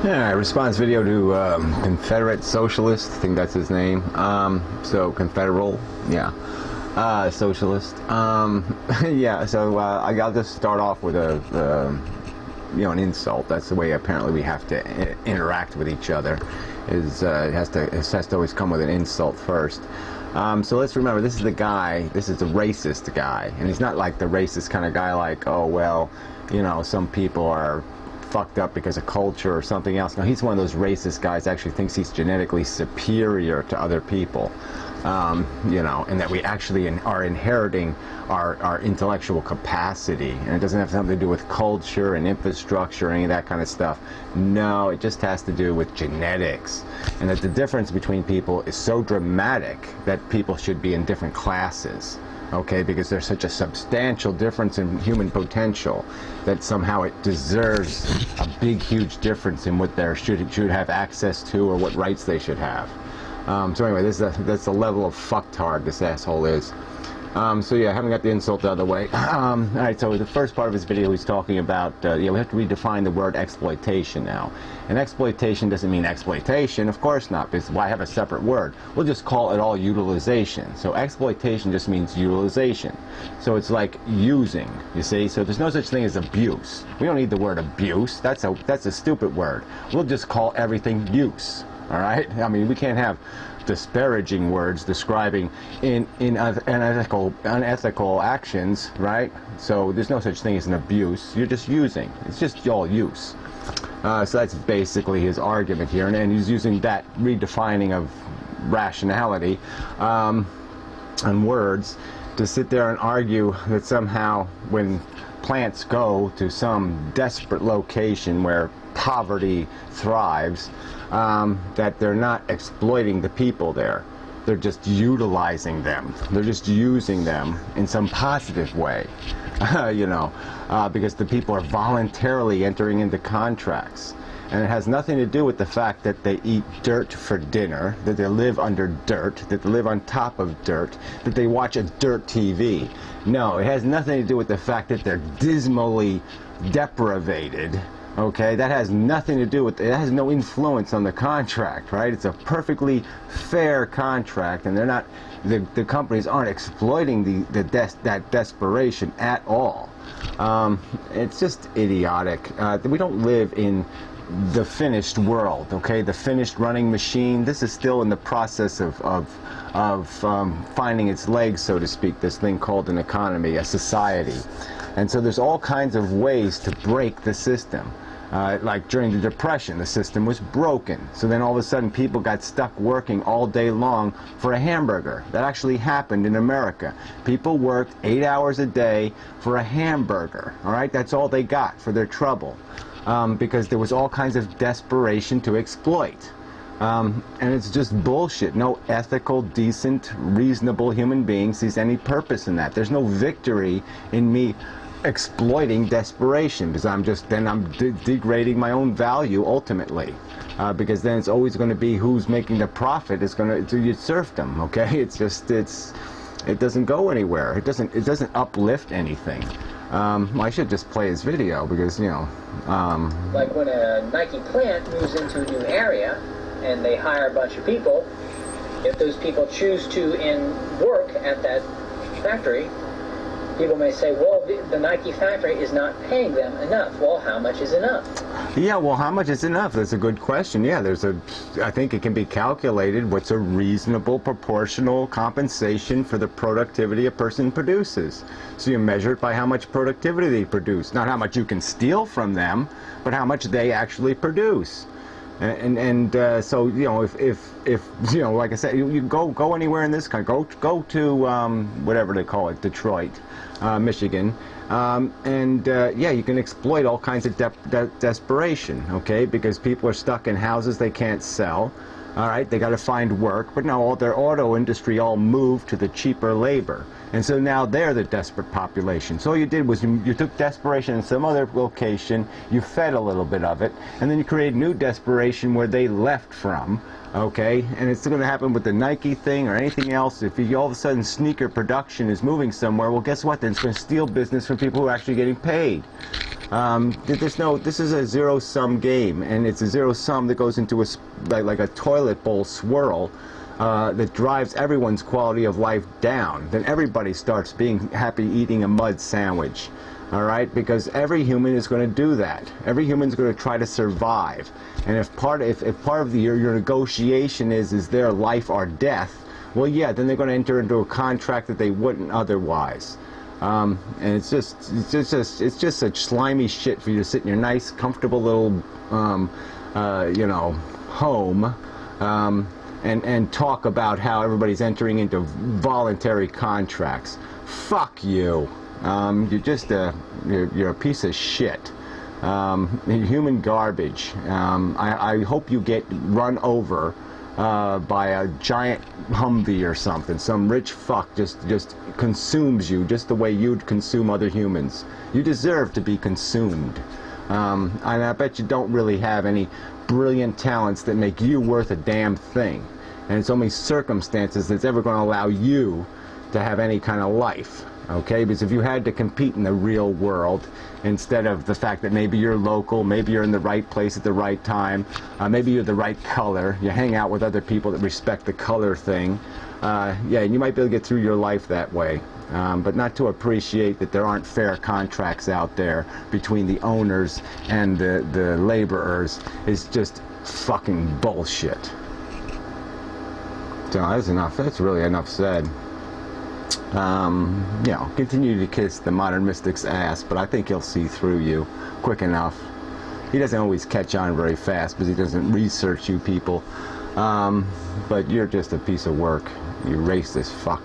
Yeah, response video to Confederate Socialist. I think that's his name. So Confederal, yeah, Socialist. Yeah. So I'll just start off with an insult. That's the way apparently we have to interact with each other. It has to always come with an insult first. So let's remember, this is the guy. This is the racist guy, and he's not like the racist kind of guy like, oh well, some people are fucked up because of culture or something else. No, he's one of those racist guys that actually thinks he's genetically superior to other people, and that we actually are inheriting our intellectual capacity, and it doesn't have something to do with culture and infrastructure or any of that kind of stuff. No, it just has to do with genetics, and that the difference between people is so dramatic that people should be in different classes. Okay, because there's such a substantial difference in human potential that somehow it deserves a big, huge difference in what they should have access to or what rights they should have. So anyway, that's the level of fucktard this asshole is. So yeah, haven't got the insult the other way. All right, so the first part of his video he's talking about, we have to redefine the word exploitation now. And exploitation doesn't mean exploitation, of course not, because why have a separate word? We'll just call it all utilization. So exploitation just means utilization. So it's like using, you see? So there's no such thing as abuse. We don't need the word abuse. That's a stupid word. We'll just call everything use, all right? I mean, we can't have disparaging words describing unethical actions, right? So there's no such thing as an abuse. You're just using. It's just all use. So that's basically his argument here, and he's using that redefining of rationality and words to sit there and argue that somehow when plants go to some desperate location where poverty thrives, that they're not exploiting the people there. They're just utilizing them. They're just using them in some positive way, because the people are voluntarily entering into contracts. And it has nothing to do with the fact that they eat dirt for dinner, that they live under dirt, that they live on top of dirt, that they watch a dirt TV. No, it has nothing to do with the fact that they're dismally deprivated. Okay, that has nothing to do with it. Has no influence on the contract, right? It's a perfectly fair contract, and they're not. The companies aren't exploiting that desperation at all. It's just idiotic. We don't live in the finished world. Okay, the finished running machine. This is still in the process of finding its legs, so to speak. This thing called an economy, a society. And so there's all kinds of ways to break the system. Like during the Depression, the system was broken. So then all of a sudden people got stuck working all day long for a hamburger. That actually happened in America. People worked 8 hours a day for a hamburger. All right, that's all they got for their trouble. Because there was all kinds of desperation to exploit. And it's just bullshit. No ethical, decent, reasonable human being sees any purpose in that. There's no victory in me exploiting desperation, because I'm degrading my own value ultimately, because then it's always going to be who's making the profit is going to serfdom. Okay, it doesn't go anywhere. It doesn't uplift anything. Well, I should just play his video because like when a Nike plant moves into a new area and they hire a bunch of people, if those people choose to work at that factory, people may say, well, the Nike factory is not paying them enough. Well, how much is enough? Yeah, well, how much is enough? That's a good question. Yeah, I think it can be calculated what's a reasonable proportional compensation for the productivity a person produces. So you measure it by how much productivity they produce. Not how much you can steal from them, but how much they actually produce. So if like I said, you go anywhere in this country, go to whatever they call it, Detroit, Michigan, yeah, you can exploit all kinds of desperation, okay, because people are stuck in houses they can't sell. All right, they got to find work, but now all their auto industry all moved to the cheaper labor, and so now they're the desperate population. So all you did was you took desperation in some other location, you fed a little bit of it, and then you created new desperation where they left from. Okay, and it's going to happen with the Nike thing or anything else. If all of a sudden sneaker production is moving somewhere, well, guess what? Then it's going to steal business from people who are actually getting paid. This is a zero-sum game, and it's a zero-sum that goes into like a toilet bowl swirl that drives everyone's quality of life down. Then everybody starts being happy eating a mud sandwich. All right, because every human is going to do that. Every human's going to try to survive, and if part of your negotiation is their life or death, well, yeah, then they're going to enter into a contract that they wouldn't otherwise. And it's just such slimy shit for you to sit in your nice, comfortable little, home, and talk about how everybody's entering into voluntary contracts. Fuck you. You're a piece of shit. Human garbage. I hope you get run over by a giant Humvee or something. Some rich fuck just consumes you just the way you'd consume other humans. You deserve to be consumed. And I bet you don't really have any brilliant talents that make you worth a damn thing. And it's only circumstances that's ever going to allow you to have any kind of life. Okay, because if you had to compete in the real world, instead of the fact that maybe you're local, maybe you're in the right place at the right time, maybe you're the right color, you hang out with other people that respect the color thing, yeah, you might be able to get through your life that way. But not to appreciate that there aren't fair contracts out there between the owners and the laborers is just fucking bullshit. So that's enough. That's really enough said. Continue to kiss the modern mystic's ass, but I think he'll see through you quick enough. He doesn't always catch on very fast because he doesn't research you people. But you're just a piece of work. You racist fuck.